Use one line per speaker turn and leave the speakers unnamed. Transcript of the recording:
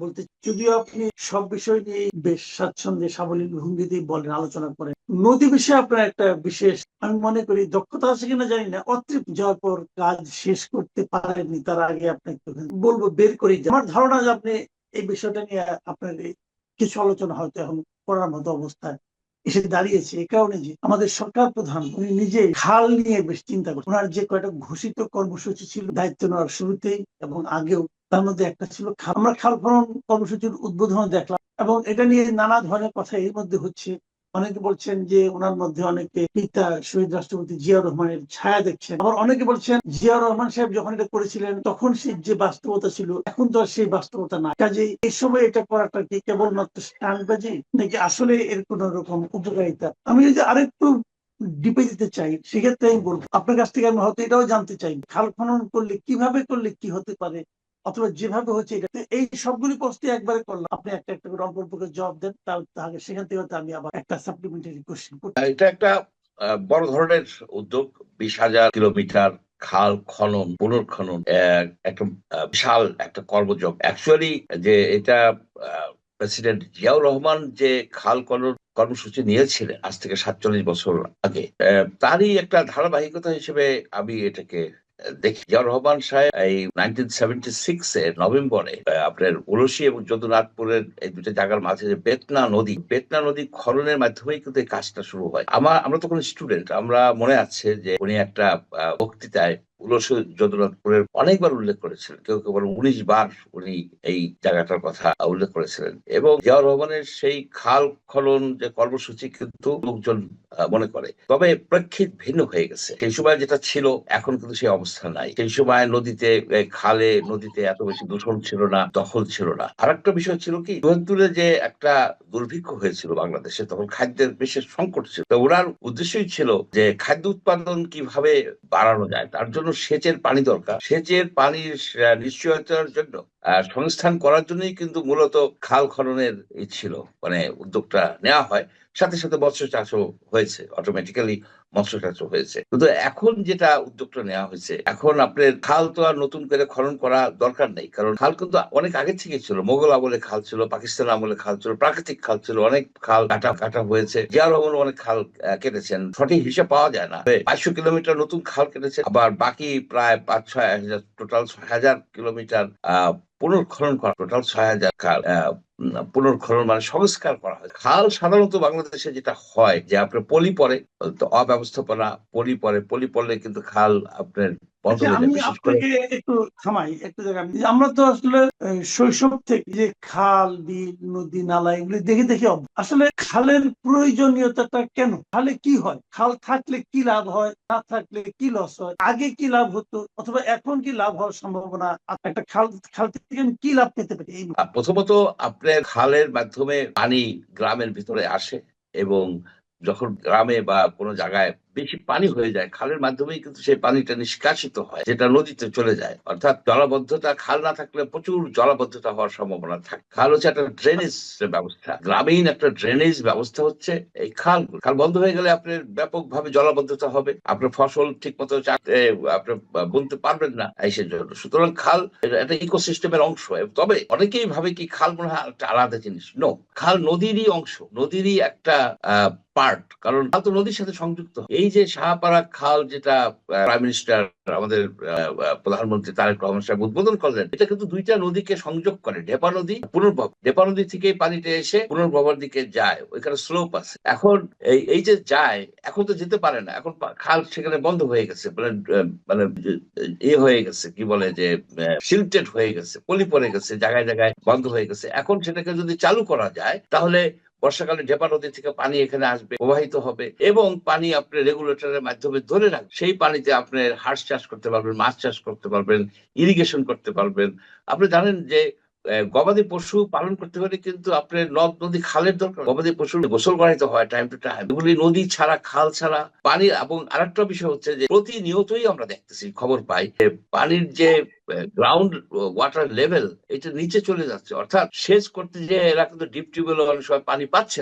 বলতে যদিও আপনি সব বিষয় নিয়ে বেশ স্বাচ্ছন্দ্যে সাবলীল ভঙ্গিতেই বলেন, আলোচনা করেন। নদী বিষয়ে আপনার একটা বিশেষ, আমি মনে করি দক্ষতা আছে কিনা জানি না, অতৃপ্ত যাওয়ার পর কাজ শেষ করতে পারেননি, তার আগে আপনাকে বলবো বের করে যান। আমার ধারণা যে আপনি এই বিষয়টা নিয়ে আপনার কিছু আলোচনা হয়তো এখন করার মতো অবস্থায় এসে দাঁড়িয়েছে। এই কারণে যে আমাদের সরকার প্রধান উনি নিজে খাল নিয়ে বেশ চিন্তা করছেন। ওনার যে কয়টা ঘোষিত কর্মসূচি ছিল দায়িত্ব নেওয়ার শুরুতেই এবং আগেও, তার মধ্যে একটা ছিল আমরা খাল খনন কর্মসূচির উদ্বোধন দেখলাম এবং এটা নিয়ে নানা ধরনের কথা এর মধ্যে হচ্ছে। অনেকে বলছেন যে ওনার মধ্যে অনেকে পিতা শহীদ রাষ্ট্রপতি জিয়াউর রহমানের ছায়া দেখছেন, আবার অনেকে বলছেন জিয়াউর রহমান সাহেব যখন এটা করেছিলেন তখন সেই যে বাস্তবতা ছিল এখন তো আর সেই বাস্তবতা না। কাজে এই সময় এটা করাটা কি কেবলমাত্র স্টান্টবাজি নাকি আসলে এর কোন রকম উপকারিতা? আমি যদি আরেকটু ডিপে যেতে চাই সেক্ষেত্রে আমি বলবো আপনার কাছ থেকে আমি হয়তো এটাও জানতে চাই খাল খনন করলে কিভাবে করলে কি হতে পারে, অথবা যেভাবে হচ্ছে এটা, এই সবগুলি প্রশ্ন একবারে করলাম, আপনি একটা একটা করে অল্প অল্প করে জবাব দেন, তাহলে সেখান থেকে হয়তো আমি আবার একটা সাপ্লিমেন্টারি কোশ্চেন করতে।
এটা একটা বড় ধরনের উদ্যোগ। 20,000 কিলোমিটার খাল খনন পুনর্খনন একটা বিশাল একটা কর্মযোগ অ্যাকচুয়ালি। যে এটা প্রেসিডেন্ট জিয়াউর রহমান যে খাল খনন কর্মসূচি নিয়েছিলেন আজ থেকে 47 বছর আগে, তারই একটা ধারাবাহিকতা হিসেবে আমি এটাকে দেখি। জিয়াউর রহমান সাহেব এই 1976-এর নভেম্বরে আপনার উলসি এবং যদুনাথপুরের এই দুটো জায়গার মাঝে যে বেতনা নদী খননের মাধ্যমেই কিন্তু এই কাজটা শুরু হয়। আমরা তখন স্টুডেন্ট, আমরা মনে আছে যে উনি একটা বক্তৃতায় উলসি যদুনাথপুরের অনেকবার উল্লেখ করেছিলেন, কেউ কেউ বলেন 19 বার উনি এই জায়গাটার কথা উল্লেখ করেছিলেন। এবং জিয়াউর রহমানের সেই খাল খনন যে কর্মসূচি কিন্তু লোকজন মনে করে, তবে প্রেক্ষিত ভিন্ন হয়ে গেছে। সেই সময় যেটা ছিল এখন কিন্তু সেই অবস্থা নাই। সেই সময় নদীতে এত বেশি দূষণ ছিল না, দখল ছিল না। আর একটা বিষয় ছিল কি, ৭২-এ যে একটা দুর্ভিক্ষ হয়েছিল বাংলাদেশে, তখন খাদ্যের বিশেষ সংকট ছিল। তো ওনার উদ্দেশ্যই ছিল যে খাদ্য উৎপাদন কিভাবে বাড়ানো যায়, তার জন্য সেচের পানি দরকার। সেচের পানির নিশ্চয়তার জন্য সংস্থান করার জন্যই কিন্তু মূলত খাল খননের ছিল, মানে উদ্যোগটা নেওয়া হয়। সাথে সাথে মৎস্য চাষও হয়েছে, অটোমেটিক্যালি মৎস্য চাষও হয়েছে। কিন্তু এখন যেটা উদ্যোগটা নেওয়া হয়েছে, এখন আপনার খাল তো আর নতুন করে খনন করা দরকার নেই, কারণ খাল কিন্তু অনেক আগে থেকে ছিল। মোগল আমলে খাল ছিল, পাকিস্তান আমলে খাল ছিল, প্রাকৃতিক খাল ছিল, অনেক খাল কাটা কাটা হয়েছে। জিয়াউর রহমান অনেক খাল কেটেছেন, সঠিক হিসাব পাওয়া যায় না। 500 কিলোমিটার নতুন খাল কেটেছে, আবার বাকি প্রায় 5-6 হাজার, টোটাল 6,000 কিলোমিটার পুনর্খনন করা, টোটাল 6,000 খাল পুনর্খনন মানে সংস্কার করা হয়। খাল সাধারণত বাংলাদেশে যেটা হয় যে আপনার পলি পরে, তো অব্যবস্থাপনা, পলি পড়লে কিন্তু খাল আপনার বন্ধ
আচ্ছা,
হয়ে
আমি
যায়, বিশেষ করে।
আপনাকে একটু থামাই একটা জায়গায়। আমরা তো আসলে শৈশব থেকে যে খাল বিল নদী নালা এগুলি দেখে দেখে আসলে খালের প্রয়োজনীয়তাটা কেন, খালে কি হয়, খাল থাকলে কি লাভ হয়, না থাকলে কি লস হয়, আগে কি লাভ হতো অথবা এখন কি লাভ হওয়ার সম্ভাবনা, একটা খাল খাল থেকে আমি কি লাভ পেতে পারি এই।
প্রথমত আপনার খালের মাধ্যমে পানি গ্রামের ভিতরে আসে, এবং যখন গ্রামে বা কোনো জায়গায় বেশি পানি হয়ে যায়, খালের মাধ্যমেই কিন্তু সেই পানিটা নিষ্কাশিত হয়, যেটা নদীতে চলে যায়। অর্থাৎ জলাবদ্ধতা, খাল না থাকলে প্রচুর জলাবদ্ধতা হওয়ার সম্ভাবনা থাকে। খাল হচ্ছে একটা ড্রেনেজ ব্যবস্থা, গ্রামীণ একটা ড্রেনেজ ব্যবস্থা হচ্ছে এই খাল। খাল বন্ধ হয়ে গেলে আপনার ব্যাপকভাবে জলাবদ্ধতা হবে, আপনার ফসল ঠিক মতো আপনি বুনতে পারবেন না এই জন্য। সুতরাং খাল একটা ইকোসিস্টেমের অংশ। তবে অনেকেই ভাবে কি খাল মনে হয় একটা আলাদা জিনিস। নো, খাল নদীরই অংশ, নদীরই একটা পার্ট, কারণ খাল তো নদীর সাথে সংযুক্ত। এই যে শাহপাড়া খাল, যেটা প্রাইম মিনিস্টার আমাদের প্রধানমন্ত্রী তারেক রহমান সাহেব উদ্বোধন করলেন, এটা কিন্তু দুইটা নদীকে সংযোগ করে, ঢেপা নদী পুনর্ভব। ঢেপা নদী থেকে পানিটা এসে পুনর্ভবার দিকে যায়, ওইখানে স্লোপ আছে। এখন এই যে যায়, এখন তো যেতে পারে না, এখন খাল সেখানে বন্ধ হয়ে গেছে, মানে হয়ে গেছে, কি বলে যে সিল্টেড হয়ে গেছে, পলি পড়ে গেছে, জায়গায় জায়গায় বন্ধ হয়ে গেছে। এখন সেটাকে যদি চালু করা যায়, তাহলে বর্ষাকালে ঢেপা নদী থেকে পানি এখানে আসবে, প্রবাহিত হবে, এবং পানি আপনি রেগুলেটরের মাধ্যমে ধরে রাখবেন। সেই পানিতে আপনি হাঁস চাষ করতে পারবেন, মাছ চাষ করতে পারবেন, ইরিগেশন করতে পারবেন। আপনি জানেন যে গবাদি পশু পালন করতে হলে কিন্তু আপনার নদ নদী খালের দরকার। গবাদি পশু গোসল করাইতে হয় টাইম টু টাইম। এগুলি নদী ছাড়া, খাল ছাড়া পানি। এবং আরেকটা বিষয় হচ্ছে যে প্রতিনিয়তই আমরা দেখতেছি, খবর পাই, পানির যে গ্রাউন্ড ওয়াটার লেভেল এটা নিচে চলে যাচ্ছে। অর্থাৎ সেচ করতে যে এরা কিন্তু ডিপ টিউবওয়েল অনেক সময় পানি পাচ্ছে না।